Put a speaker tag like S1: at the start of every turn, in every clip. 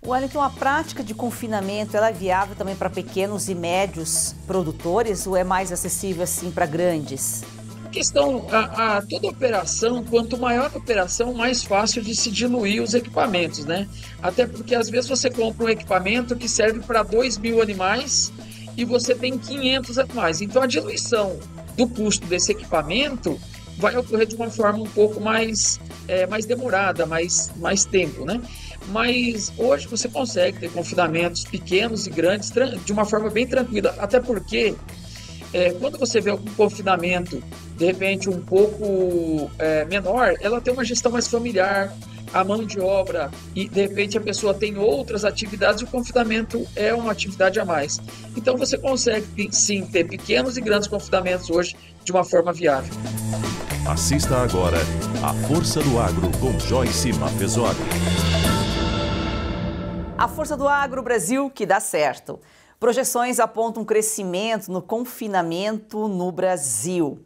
S1: Wellington, a prática de confinamento ela é viável também para pequenos e médios produtores ou é mais acessível assim para grandes?
S2: A questão, toda operação, quanto maior a operação, mais fácil de se diluir os equipamentos, né? Até porque às vezes você compra um equipamento que serve para 2.000 animais e você tem 500 animais. Então a diluição do custo desse equipamento vai ocorrer de uma forma um pouco mais demorada, mais tempo, né? Mas hoje você consegue ter confinamentos pequenos e grandes de uma forma bem tranquila, até porque quando você vê algum confinamento, de repente, um pouco menor, ela tem uma gestão mais familiar, a mão de obra, e de repente a pessoa tem outras atividades, o confinamento é uma atividade a mais. Então você consegue sim ter pequenos e grandes confinamentos hoje de uma forma viável.
S3: Assista agora a Força do Agro com Joyce Mafezoli.
S1: A Força do Agro Brasil que dá certo. Projeções apontam um crescimento no confinamento no Brasil.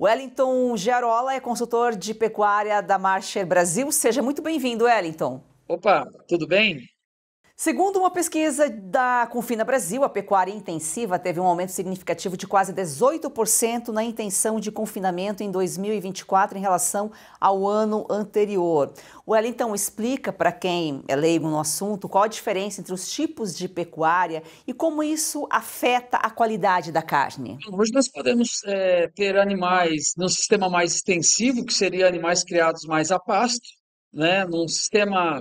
S1: Wellington Giarola é consultor de pecuária da Marcher Brasil. Seja muito bem-vindo, Wellington.
S2: Opa, tudo bem?
S1: Segundo uma pesquisa da Confina Brasil, a pecuária intensiva teve um aumento significativo de quase 18% na intenção de confinamento em 2024 em relação ao ano anterior. Wellington, explica para quem é leigo no assunto qual a diferença entre os tipos de pecuária e como isso afeta a qualidade da carne.
S2: Hoje nós podemos ter animais num sistema mais extensivo, que seria animais criados mais a pasto, né? Num sistema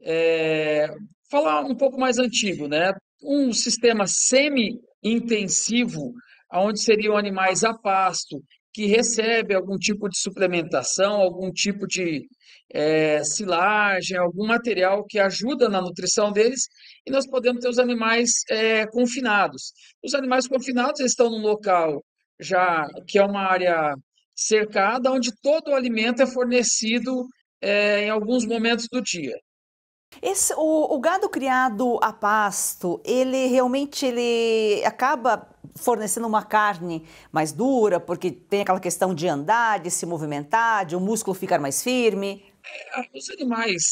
S2: é, falar um pouco mais antigo, né? Um sistema semi-intensivo, onde seriam animais a pasto, que recebe algum tipo de suplementação, algum tipo de silagem, algum material que ajuda na nutrição deles, e nós podemos ter os animais confinados. Os animais confinados eles estão num local já que é uma área cercada, onde todo o alimento é fornecido em alguns momentos do dia.
S1: O gado criado a pasto, ele acaba fornecendo uma carne mais dura, porque tem aquela questão de andar, de se movimentar, de o músculo ficar mais firme.
S2: Os animais,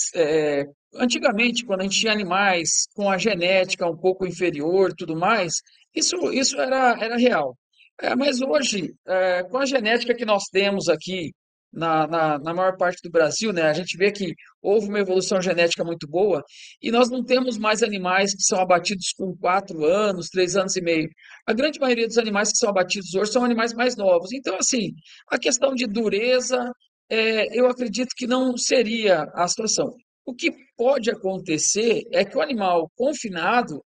S2: antigamente, quando a gente tinha animais com a genética um pouco inferior e tudo mais, isso era real. Mas hoje, com a genética que nós temos aqui na maior parte do Brasil, né, a gente vê que houve uma evolução genética muito boa e nós não temos mais animais que são abatidos com 4 anos, 3 anos e meio. A grande maioria dos animais que são abatidos hoje são animais mais novos. Então, assim, a questão de dureza eu acredito que não seria a situação. O que pode acontecer é que o animal confinado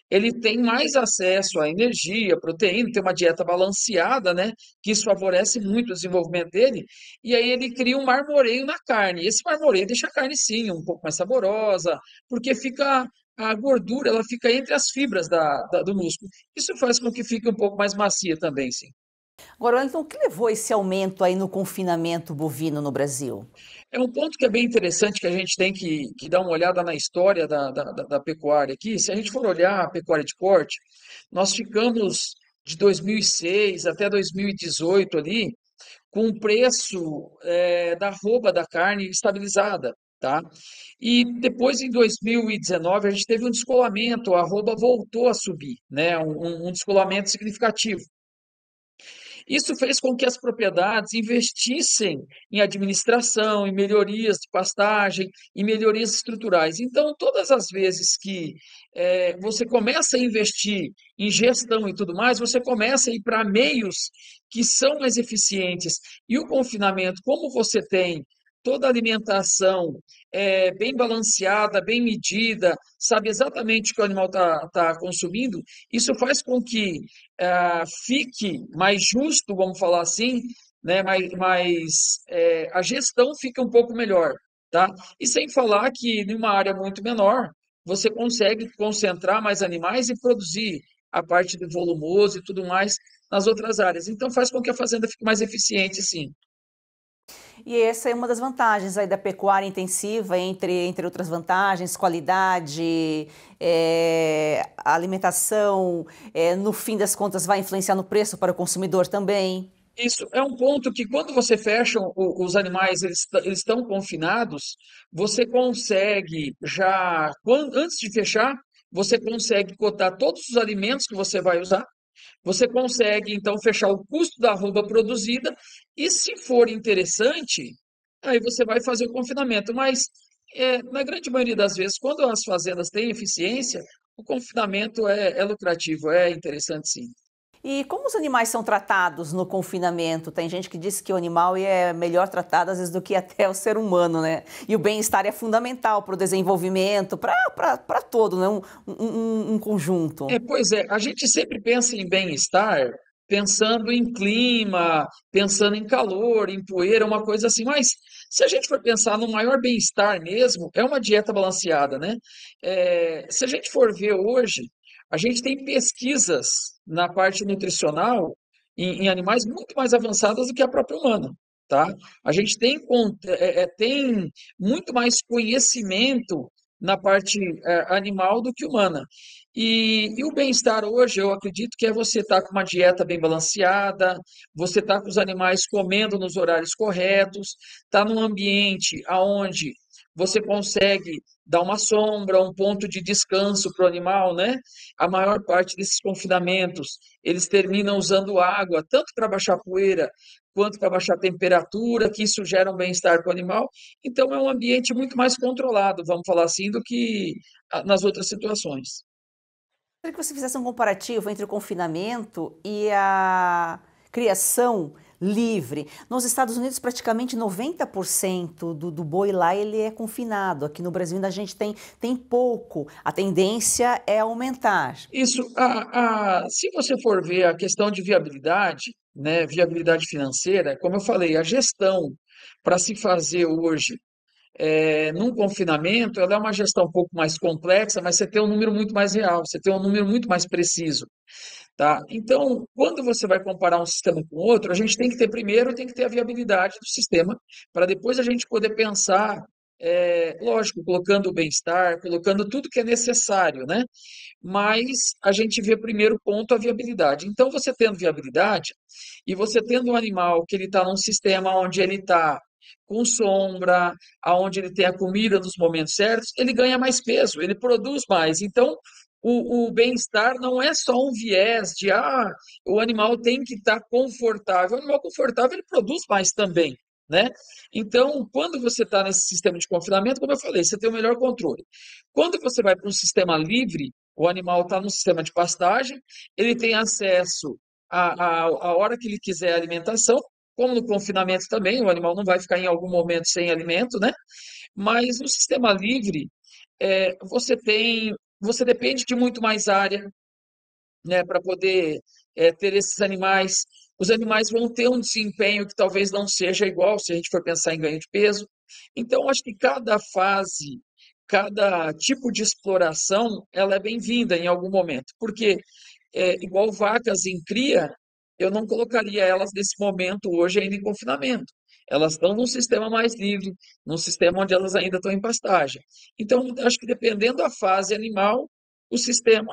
S2: ele tem mais acesso à energia, proteína, tem uma dieta balanceada, né? Que isso favorece muito o desenvolvimento dele, e aí ele cria um marmoreio na carne. E esse marmoreio deixa a carne sim um pouco mais saborosa, porque fica a gordura, ela fica entre as fibras do músculo. Isso faz com que fique um pouco mais macia também, sim.
S1: Agora, Wellington, o que levou esse aumento aí no confinamento bovino no Brasil?
S2: É um ponto que é bem interessante que a gente tem que dar uma olhada na história da pecuária aqui. Se a gente for olhar a pecuária de corte, nós ficamos de 2006 até 2018 ali com o preço da arroba da carne estabilizada, tá? E depois, em 2019, a gente teve um descolamento, a arroba voltou a subir, né? Um descolamento significativo. Isso fez com que as propriedades investissem em administração, em melhorias de pastagem, em melhorias estruturais. Então, todas as vezes que você começa a investir em gestão e tudo mais, você começa a ir para meios que são mais eficientes. E o confinamento, como você tem toda a alimentação bem balanceada, bem medida, sabe exatamente o que o animal está consumindo, isso faz com que fique mais justo, vamos falar assim, né? A gestão fica um pouco melhor, tá? E sem falar que numa área muito menor, você consegue concentrar mais animais e produzir a parte do volumoso e tudo mais nas outras áreas. Então faz com que a fazenda fique mais eficiente, sim.
S1: E essa é uma das vantagens aí da pecuária intensiva, entre outras vantagens, qualidade, a alimentação, no fim das contas vai influenciar no preço para o consumidor também.
S2: Isso é um ponto que, quando você fecha os animais, eles estão confinados, você consegue já, antes de fechar, você consegue cotar todos os alimentos que você vai usar, você consegue, então, fechar o custo da arroba produzida, e, se for interessante, aí você vai fazer o confinamento. Mas, na grande maioria das vezes, quando as fazendas têm eficiência, o confinamento é lucrativo, é interessante, sim.
S1: E como os animais são tratados no confinamento? Tem gente que diz que o animal é melhor tratado, às vezes, do que até o ser humano, né? E o bem-estar é fundamental para o desenvolvimento, para todo, né? Um conjunto.
S2: Pois é, a gente sempre pensa em bem-estar, pensando em clima, pensando em calor, em poeira, uma coisa assim, mas, se a gente for pensar no maior bem-estar mesmo, é uma dieta balanceada, né? Se a gente for ver hoje, a gente tem pesquisas na parte nutricional em animais muito mais avançadas do que a própria humana, tá? A gente tem muito mais conhecimento na parte animal do que humana. E o bem-estar hoje, eu acredito que é você estar com uma dieta bem balanceada, você estar com os animais comendo nos horários corretos, estar num ambiente onde você consegue dar uma sombra, um ponto de descanso para o animal, né? A maior parte desses confinamentos, eles terminam usando água, tanto para baixar poeira, quanto para baixar a temperatura, que isso gera um bem-estar para o animal. Então, é um ambiente muito mais controlado, vamos falar assim, do que nas outras situações.
S1: Queria que você fizesse um comparativo entre o confinamento e a criação livre. Nos Estados Unidos, praticamente 90% do boi lá ele é confinado. Aqui no Brasil ainda a gente tem pouco. A tendência é aumentar.
S2: Isso, se você for ver a questão de viabilidade, né, viabilidade financeira, como eu falei, a gestão para se fazer hoje num confinamento, ela é uma gestão um pouco mais complexa, mas você tem um número muito mais real, você tem um número muito mais preciso, tá? Então, quando você vai comparar um sistema com outro, a gente tem que ter, primeiro, tem que ter a viabilidade do sistema, para depois a gente poder pensar, lógico, colocando o bem-estar, colocando tudo que é necessário, né? Mas a gente vê, primeiro ponto, a viabilidade. Então, você tendo viabilidade e você tendo um animal que ele está num sistema onde ele está com sombra, aonde ele tem a comida nos momentos certos, ele ganha mais peso, ele produz mais. Então, o bem-estar não é só um viés de o animal tem que estar confortável. O animal confortável, ele produz mais também, né? Então, quando você está nesse sistema de confinamento, como eu falei, você tem o melhor controle. Quando você vai para um sistema livre, o animal está no sistema de pastagem, ele tem acesso a hora que ele quiser a alimentação, como no confinamento também, o animal não vai ficar em algum momento sem alimento, né? Mas no sistema livre, você depende de muito mais área, né, para poder ter esses animais. Os animais vão ter um desempenho que talvez não seja igual se a gente for pensar em ganho de peso. Então, acho que cada fase, cada tipo de exploração, ela é bem-vinda em algum momento, porque igual vacas em cria, eu não colocaria elas nesse momento hoje ainda em confinamento. Elas estão num sistema mais livre, num sistema onde elas ainda estão em pastagem. Então, acho que, dependendo da fase animal, o sistema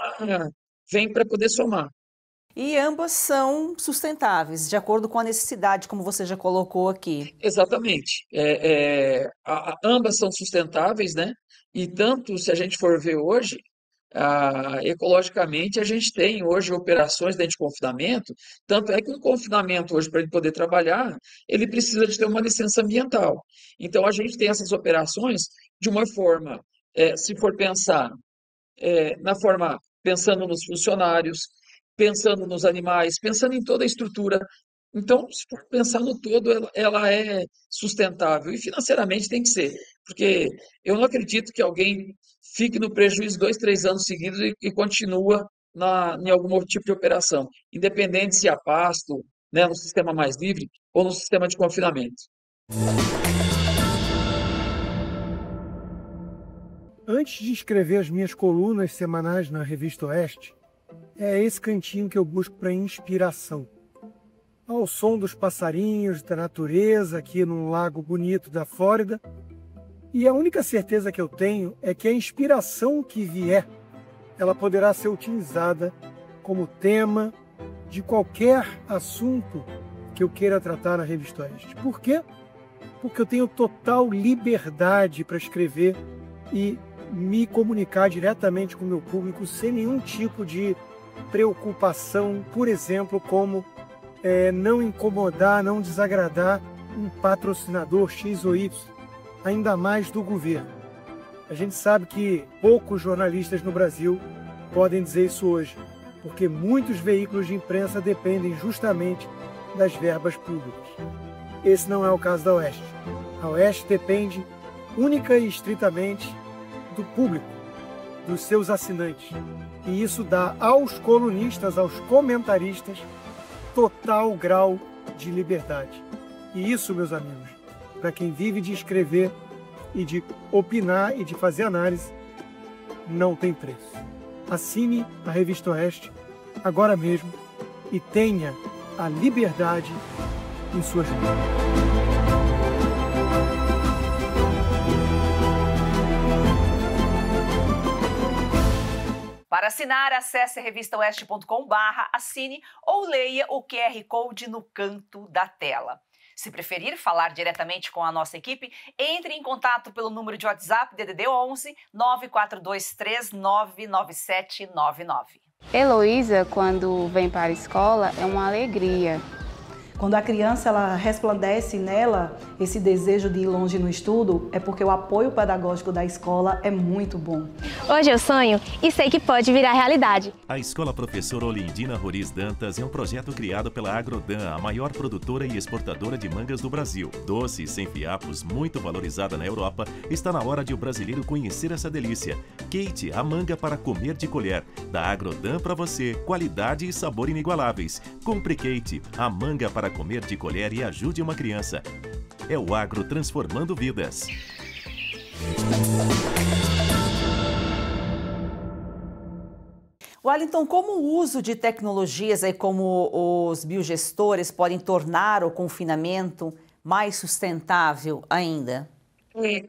S2: vem para poder somar.
S1: E ambas são sustentáveis, de acordo com a necessidade, como você já colocou aqui.
S2: Exatamente. Ambas são sustentáveis, né? E tanto, se a gente for ver hoje, ecologicamente, a gente tem hoje operações dentro de confinamento, tanto é que um confinamento hoje, para ele poder trabalhar, ele precisa de ter uma licença ambiental. Então, a gente tem essas operações de uma forma, se for pensar na forma, pensando nos funcionários, pensando nos animais, pensando em toda a estrutura. Então, se for pensar no todo, ela é sustentável. E financeiramente tem que ser, porque eu não acredito que alguém fique no prejuízo 2, 3 anos seguidos e continua em algum tipo de operação, independente se a pasto, né, no sistema mais livre ou no sistema de confinamento.
S4: Antes de escrever as minhas colunas semanais na Revista Oeste, é esse cantinho que eu busco para inspiração. Ao som dos passarinhos, da natureza, aqui num lago bonito da Flórida. E a única certeza que eu tenho é que a inspiração que vier, ela poderá ser utilizada como tema de qualquer assunto que eu queira tratar na Revista Oeste. Por quê? Porque eu tenho total liberdade para escrever e me comunicar diretamente com o meu público sem nenhum tipo de preocupação, por exemplo, como não incomodar, não desagradar um patrocinador X ou Y, ainda mais do governo. A gente sabe que poucos jornalistas no Brasil podem dizer isso hoje, porque muitos veículos de imprensa dependem justamente das verbas públicas. Esse não é o caso da Oeste. A Oeste depende única e estritamente do público, dos seus assinantes. E isso dá aos colunistas, aos comentaristas, total grau de liberdade. E isso, meus amigos, para quem vive de escrever e de opinar e de fazer análise, não tem preço. Assine a Revista Oeste agora mesmo e tenha a liberdade em suas mãos.
S1: Para assinar, acesse revistaoeste.com/assine ou leia o QR Code no canto da tela. Se preferir falar diretamente com a nossa equipe, entre em contato pelo número de WhatsApp DDD 11 942399799.
S5: Heloísa, quando vem para a escola, é uma alegria.
S6: Quando a criança ela resplandece nela esse desejo de ir longe no estudo, é porque o apoio pedagógico da escola é muito bom.
S7: Hoje eu sonho e sei que pode virar realidade.
S3: A Escola Professora Olindina Roriz Dantas é um projeto criado pela Agrodan, a maior produtora e exportadora de mangas do Brasil. Doce, sem fiapos, muito valorizada na Europa, está na hora de o brasileiro conhecer essa delícia. Kate, a manga para comer de colher. Da Agrodan para você, qualidade e sabor inigualáveis. Compre Kate, a manga para comer de colher e ajude uma criança. É o agro transformando vidas.
S1: Wellington, como o uso de tecnologias aí como os biogestores podem tornar o confinamento mais sustentável ainda?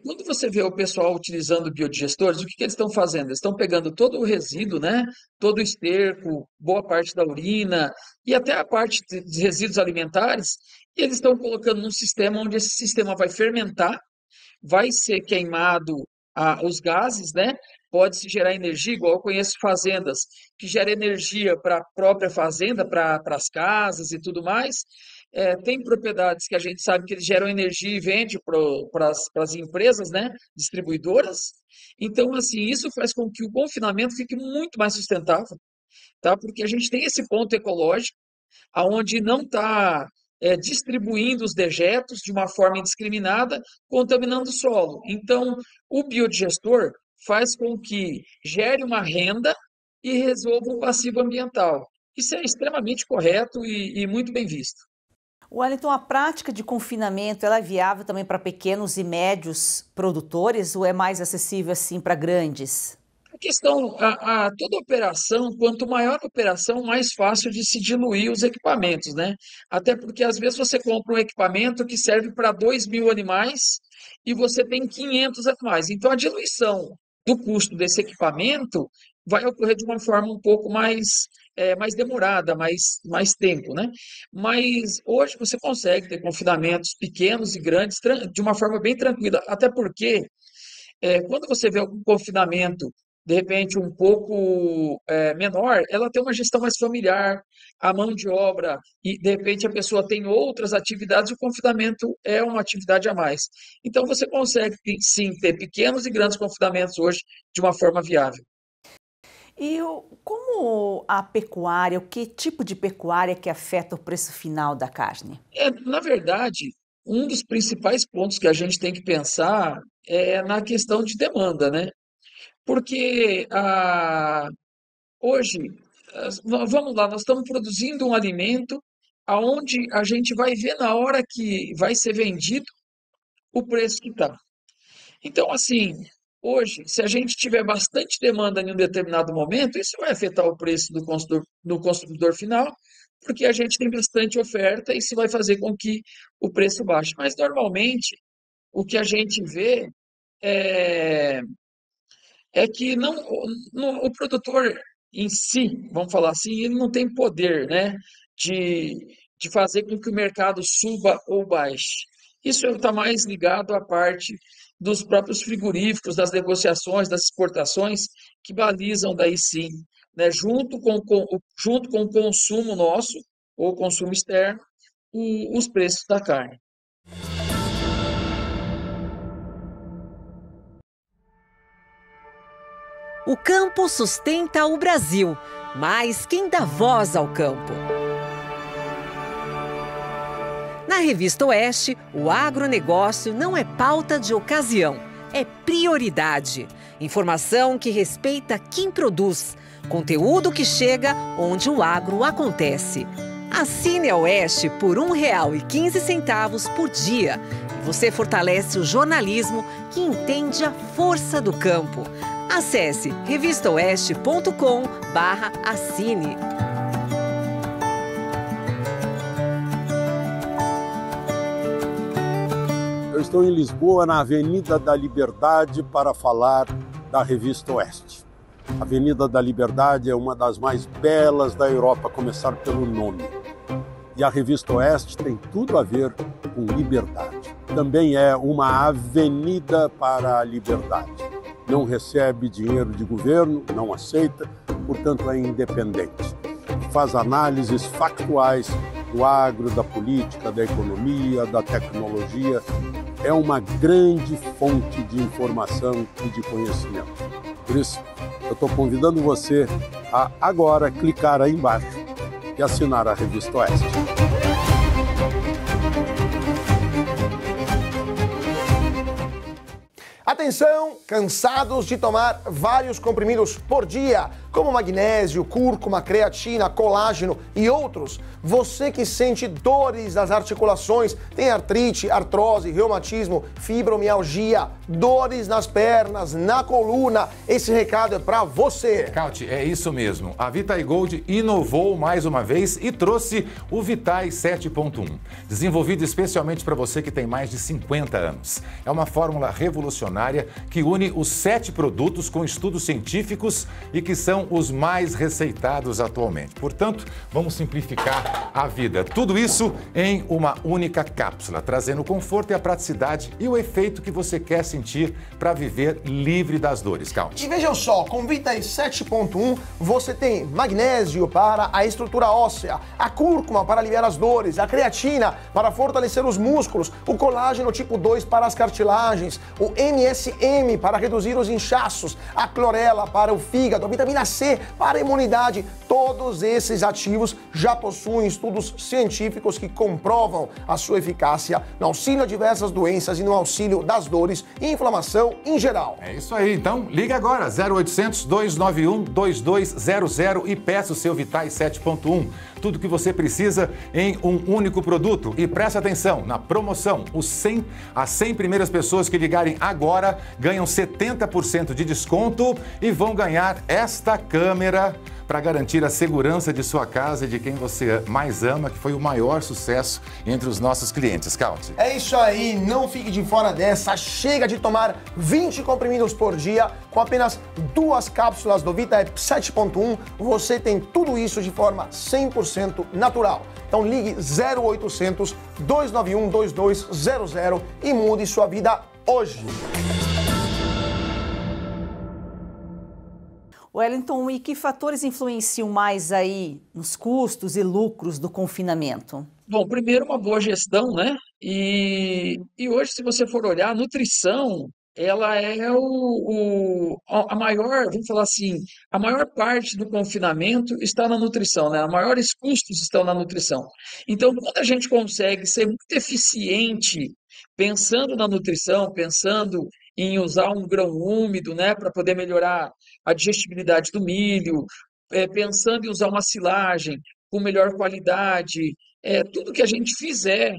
S2: Quando você vê o pessoal utilizando biodigestores, o que eles estão fazendo? Eles estão pegando todo o resíduo, né? Todo o esterco, boa parte da urina e até a parte de resíduos alimentares, e eles estão colocando num sistema onde esse sistema vai fermentar, vai ser queimado os gases, né? Pode-se gerar energia, igual eu conheço fazendas que geram energia para a própria fazenda, para as casas e tudo mais. Tem propriedades que a gente sabe que eles geram energia e vende para as empresas, né? Distribuidoras. Então, assim, isso faz com que o confinamento fique muito mais sustentável, tá? Porque a gente tem esse ponto ecológico, aonde não está distribuindo os dejetos de uma forma indiscriminada, contaminando o solo. Então, o biodigestor faz com que gere uma renda e resolva um passivo ambiental. Isso é extremamente correto e muito bem visto.
S1: Wellington, a prática de confinamento ela é viável também para pequenos e médios produtores ou é mais acessível assim para grandes?
S2: A questão, toda operação, quanto maior a operação, mais fácil de se diluir os equipamentos, né? Até porque às vezes você compra um equipamento que serve para 2.000 animais e você tem 500 animais. Então a diluição do custo desse equipamento vai ocorrer de uma forma um pouco mais demorada, mais tempo, né? Mas hoje você consegue ter confinamentos pequenos e grandes de uma forma bem tranquila, até porque quando você vê algum confinamento, de repente, um pouco menor, ela tem uma gestão mais familiar, a mão de obra, e de repente a pessoa tem outras atividades, o confinamento é uma atividade a mais. Então, você consegue, sim, ter pequenos e grandes confinamentos hoje de uma forma viável.
S1: E como a pecuária, o que tipo de pecuária que afeta o preço final da carne?
S2: Na verdade, um dos principais pontos que a gente tem que pensar é na questão de demanda, né? Porque hoje, vamos lá, nós estamos produzindo um alimento aonde a gente vai ver na hora que vai ser vendido o preço que está. Então, assim, hoje, se a gente tiver bastante demanda em um determinado momento, isso vai afetar o preço do consumidor final, porque a gente tem bastante oferta e isso vai fazer com que o preço baixe. Mas, normalmente, o que a gente vê é que o produtor em si, vamos falar assim, ele não tem poder, né, de de fazer com que o mercado suba ou baixe. Isso está mais ligado à parte dos próprios frigoríficos, das negociações, das exportações, que balizam daí sim, né, junto com o consumo nosso, ou consumo externo, os preços da carne.
S8: O campo sustenta o Brasil, mas quem dá voz ao campo? Na Revista Oeste, o agronegócio não é pauta de ocasião, é prioridade. Informação que respeita quem produz, conteúdo que chega onde o agro acontece. Assine a Oeste por R$ 1,15 por dia e você fortalece o jornalismo que entende a força do campo. Acesse revistaoeste.com/assine.
S9: Eu estou em Lisboa, na Avenida da Liberdade, para falar da Revista Oeste. A Avenida da Liberdade é uma das mais belas da Europa, a começar pelo nome. E a Revista Oeste tem tudo a ver com liberdade. Também é uma avenida para a liberdade. Não recebe dinheiro de governo, não aceita, portanto é independente. Faz análises factuais do agro, da política, da economia, da tecnologia. É uma grande fonte de informação e de conhecimento. Por isso, eu estou convidando você a agora clicar aí embaixo e assinar a Revista Oeste.
S10: Atenção, cansados de tomar vários comprimidos por dia, como magnésio, cúrcuma, creatina, colágeno e outros? Você que sente dores das articulações, tem artrite, artrose, reumatismo, fibromialgia, dores nas pernas, na coluna, esse recado é para você.
S11: Caute, é isso mesmo. A Vitae Gold inovou mais uma vez e trouxe o Vitae 7.1, desenvolvido especialmente para você que tem mais de 50 anos. É uma fórmula revolucionária que une os 7 produtos com estudos científicos e que são os mais receitados atualmente. Portanto, vamos simplificar a vida. Tudo isso em uma única cápsula, trazendo o conforto e a praticidade e o efeito que você quer sentir para viver livre das dores. Caute.
S10: E vejam só, com Vitae 7.1 você tem magnésio para a estrutura óssea, a cúrcuma para aliviar as dores, a creatina para fortalecer os músculos, o colágeno tipo 2 para as cartilagens, o MSM para reduzir os inchaços, a clorela para o fígado, a vitamina C para a imunidade. Todos esses ativos já possuem estudos científicos que comprovam a sua eficácia no auxílio a diversas doenças e no auxílio das dores e inflamação em geral.
S11: É isso aí, então liga agora, 0800 291 2200 e peça o seu Vitae 7.1. Tudo que você precisa em um único produto. E presta atenção, na promoção, as 100 primeiras pessoas que ligarem agora ganham 70% de desconto e vão ganhar esta câmera para garantir a segurança de sua casa e de quem você mais ama, que foi o maior sucesso entre os nossos clientes. Caute.
S10: É isso aí, não fique de fora dessa. Chega de tomar 20 comprimidos por dia. Com apenas 2 cápsulas do Vitae 7.1, você tem tudo isso de forma 100% natural. Então ligue 0800 291 2200 e mude sua vida hoje.
S1: Wellington, e que fatores influenciam mais aí nos custos e lucros do confinamento?
S2: Bom, primeiro uma boa gestão, né? E hoje, se você for olhar, a nutrição, ela é a maior, vamos falar assim, a maior parte do confinamento está na nutrição, né? Os maiores custos estão na nutrição. Então, quando a gente consegue ser muito eficiente pensando na nutrição, pensando em usar um grão úmido, né, para poder melhorar a digestibilidade do milho, pensando em usar uma silagem com melhor qualidade, tudo que a gente fizer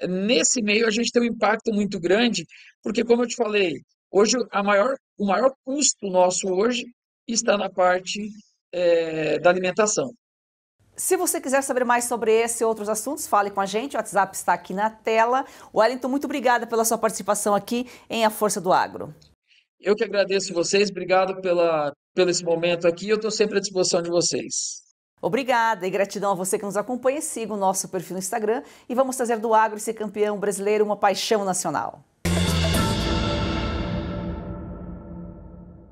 S2: nesse meio a gente tem um impacto muito grande, porque como eu te falei, hoje o maior custo nosso hoje está na parte da alimentação.
S1: Se você quiser saber mais sobre esse e outros assuntos, fale com a gente, o WhatsApp está aqui na tela. Wellington, muito obrigada pela sua participação aqui em A Força do Agro.
S2: Eu que agradeço vocês, obrigado pelo esse momento aqui, eu estou sempre à disposição de vocês.
S1: Obrigada e gratidão a você que nos acompanha. Siga o nosso perfil no Instagram e vamos fazer do agro e ser campeão brasileiro uma paixão nacional.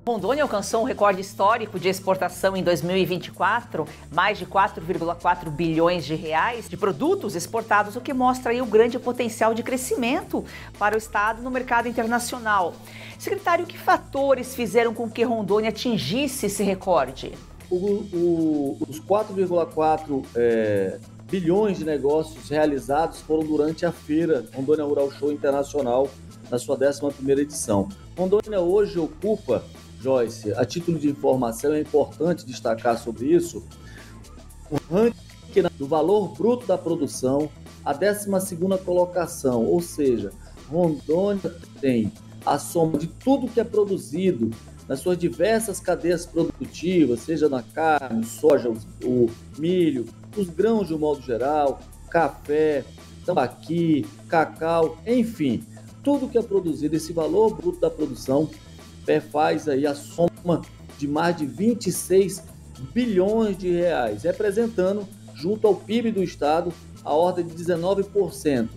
S1: Rondônia alcançou um recorde histórico de exportação em 2024, mais de 4,4 bilhões de reais de produtos exportados, o que mostra aí o grande potencial de crescimento para o estado no mercado internacional. Secretário, que fatores fizeram com que Rondônia atingisse esse recorde?
S12: Os 4,4 bilhões de negócios realizados foram durante a feira Rondônia Rural Show Internacional, na sua 11ª edição. Rondônia hoje ocupa, Joyce, a título de informação, é importante destacar sobre isso, o ranking do valor bruto da produção, a 12ª colocação, ou seja, Rondônia tem a soma de tudo que é produzido nas suas diversas cadeias produtivas, seja na carne, soja, o milho, os grãos de um modo geral, café, tambaqui, cacau, enfim, tudo que é produzido, esse valor bruto da produção faz aí a soma de mais de 26 bilhões de reais, representando, junto ao PIB do estado, a ordem de 19%.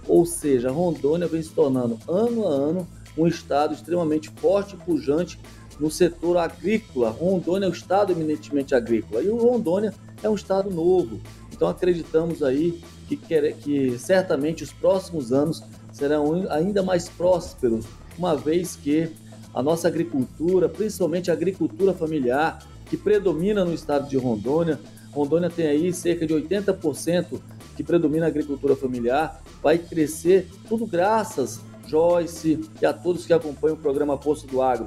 S12: Ou seja, Rondônia vem se tornando, ano a ano, um estado extremamente forte e pujante no setor agrícola. Rondônia é um estado eminentemente agrícola e o Rondônia é um estado novo. Então acreditamos aí que certamente os próximos anos serão ainda mais prósperos, uma vez que a nossa agricultura, principalmente a agricultura familiar, que predomina no estado de Rondônia, Rondônia tem aí cerca de 80% que predomina a agricultura familiar, vai crescer tudo graças, Joyce, e a todos que acompanham o programa Força do Agro.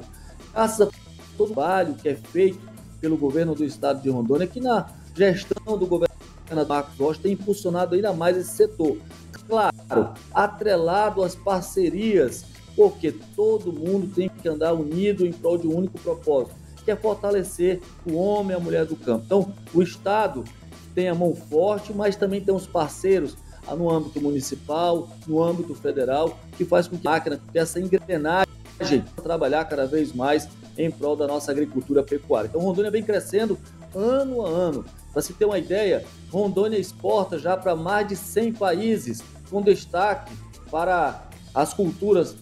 S12: Graças a todo o trabalho que é feito pelo governo do estado de Rondônia, que na gestão do governo Marcos Rocha tem impulsionado ainda mais esse setor. Claro, atrelado às parcerias, porque todo mundo tem que andar unido em prol de um único propósito, que é fortalecer o homem e a mulher do campo. Então, o estado tem a mão forte, mas também tem os parceiros no âmbito municipal, no âmbito federal, que faz com que a máquina, essa engrenagem, trabalhar cada vez mais em prol da nossa agricultura pecuária. Então, Rondônia vem crescendo ano a ano. Para se ter uma ideia, Rondônia exporta já para mais de 100 países, com destaque para as culturas,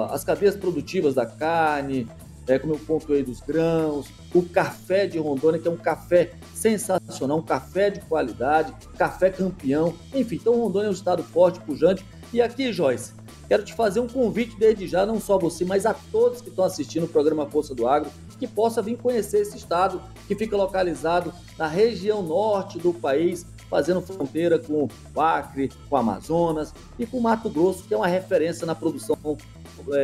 S12: as cadeias produtivas da carne, como eu pontuei, dos grãos, o café de Rondônia, que é um café sensacional, um café de qualidade, café campeão. Enfim, então Rondônia é um estado forte, pujante. E aqui, Joyce, quero te fazer um convite desde já, não só você, mas a todos que estão assistindo o programa Força do Agro, que possa vir conhecer esse estado que fica localizado na região norte do país, fazendo fronteira com o Acre, com o Amazonas e com o Mato Grosso, que é uma referência na produção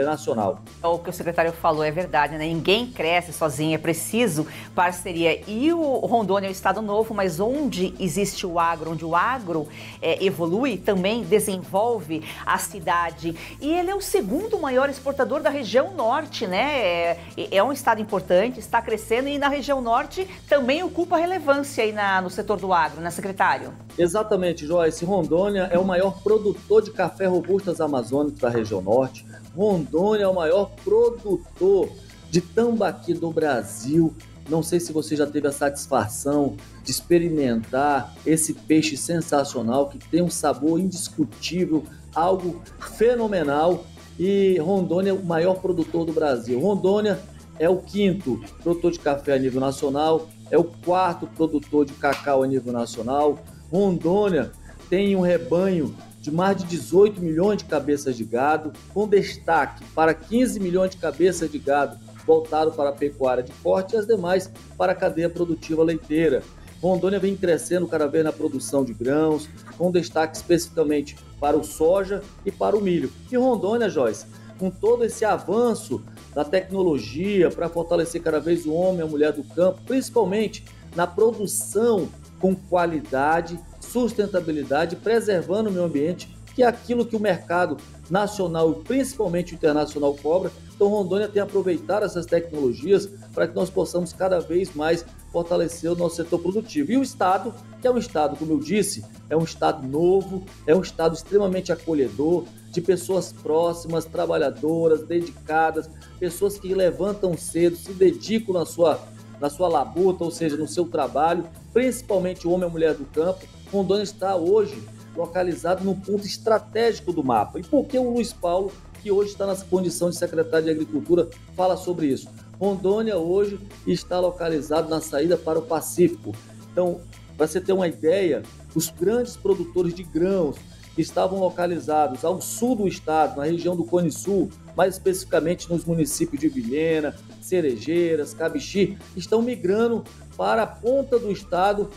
S12: nacional.
S1: O que o secretário falou é verdade, né? Ninguém cresce sozinho, é preciso parceria. E o Rondônia é um estado novo, mas onde existe o agro, onde o agro evolui, também desenvolve a cidade. E ele é o segundo maior exportador da região norte, né? É um estado importante, está crescendo e na região norte também ocupa relevância aí no setor do agro, né, secretário?
S12: Exatamente, Joyce. Rondônia é o maior produtor de café robustas amazônicos da região norte. Rondônia é o maior produtor de tambaqui do Brasil. Não sei se você já teve a satisfação de experimentar esse peixe sensacional, que tem um sabor indiscutível, algo fenomenal. E Rondônia é o maior produtor do Brasil. Rondônia é o 5º produtor de café a nível nacional, é o 4º produtor de cacau a nível nacional. Rondônia tem um rebanho de mais de 18 milhões de cabeças de gado, com destaque para 15 milhões de cabeças de gado voltado para a pecuária de corte e as demais para a cadeia produtiva leiteira. Rondônia vem crescendo cada vez na produção de grãos, com destaque especificamente para o soja e para o milho. E Rondônia, Joyce, com todo esse avanço da tecnologia para fortalecer cada vez o homem e a mulher do campo, principalmente na produção com qualidade, sustentabilidade, preservando o meio ambiente, que é aquilo que o mercado nacional e principalmente o internacional cobra. Então Rondônia tem aproveitado essas tecnologias para que nós possamos cada vez mais fortalecer o nosso setor produtivo. E o estado, que é um estado, como eu disse, é um estado novo, é um estado extremamente acolhedor, de pessoas próximas, trabalhadoras, dedicadas, pessoas que levantam cedo, se dedicam na sua labuta, ou seja, no seu trabalho, principalmente o homem e a mulher do campo, Rondônia está hoje localizado num ponto estratégico do mapa. E por que o Luiz Paulo, que hoje está nessa condição de secretário de Agricultura, fala sobre isso? Rondônia hoje está localizado na saída para o Pacífico. Então, para você ter uma ideia, os grandes produtores de grãos que estavam localizados ao sul do estado, na região do Cone Sul, mais especificamente nos municípios de Vilhena, Cerejeiras, Cabixi, estão migrando para a ponta do estado,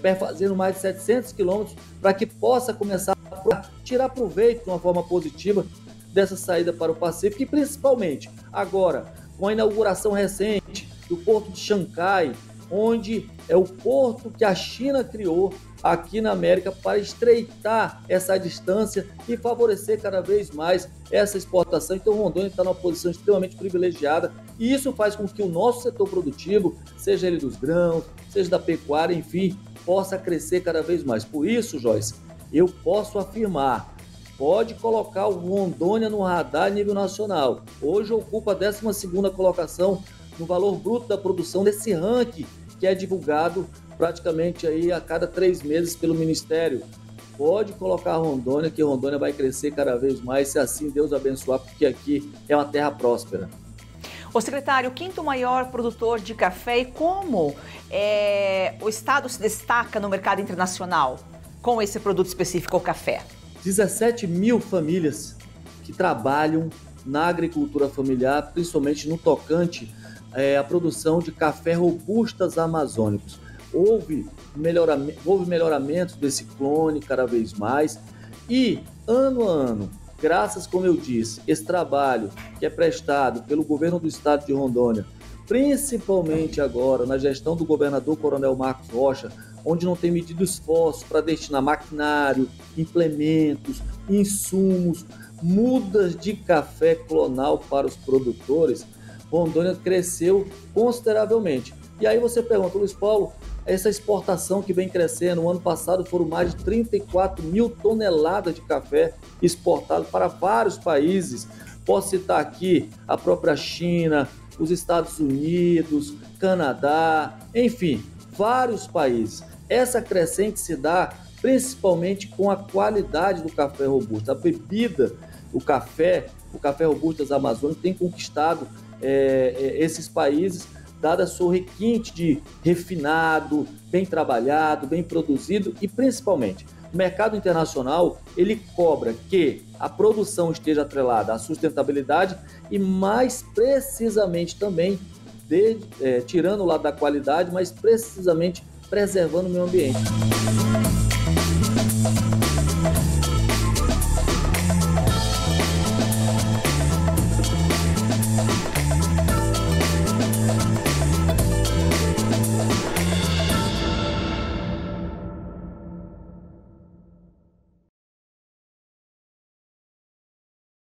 S12: perfazendo mais de 700 quilômetros, para que possa começar a tirar proveito de uma forma positiva dessa saída para o Pacífico, e principalmente agora, com a inauguração recente do Porto de Xangai, onde é o porto que a China criou aqui na América para estreitar essa distância e favorecer cada vez mais essa exportação. Então, Rondônia está numa posição extremamente privilegiada, e isso faz com que o nosso setor produtivo, seja ele dos grãos, seja da pecuária, enfim, possa crescer cada vez mais. Por isso, Joyce, eu posso afirmar, pode colocar o Rondônia no radar a nível nacional. Hoje ocupa a 12ª colocação no valor bruto da produção desse ranking que é divulgado praticamente aí a cada 3 meses pelo Ministério. Pode colocar Rondônia, que Rondônia vai crescer cada vez mais, se assim Deus abençoar, porque aqui é uma terra próspera.
S1: Ô secretário, o 5º maior produtor de café, e como o estado se destaca no mercado internacional com esse produto específico, o café?
S12: 17 mil famílias que trabalham na agricultura familiar, principalmente no tocante à produção de café robustas amazônicos. Houve melhoramentos desse clone cada vez mais, e ano a ano, graças, como eu disse, esse trabalho que é prestado pelo governo do estado de Rondônia, principalmente agora na gestão do governador Coronel Marcos Rocha, onde não tem medido esforço para destinar maquinário, implementos, insumos, mudas de café clonal para os produtores, Rondônia cresceu consideravelmente. E aí você pergunta, Luiz Paulo, essa exportação que vem crescendo, no ano passado foram mais de 34 mil toneladas de café exportado para vários países. Posso citar aqui a própria China, os Estados Unidos, Canadá, enfim, vários países. Essa crescente se dá principalmente com a qualidade do café robusto. A bebida, o café robusto amazônico tem conquistado esses países, dada a sua requinte de refinado, bem trabalhado, bem produzido, e principalmente o mercado internacional, ele cobra que a produção esteja atrelada à sustentabilidade e, mais precisamente também, tirando o lado da qualidade, mas precisamente preservando o meio ambiente.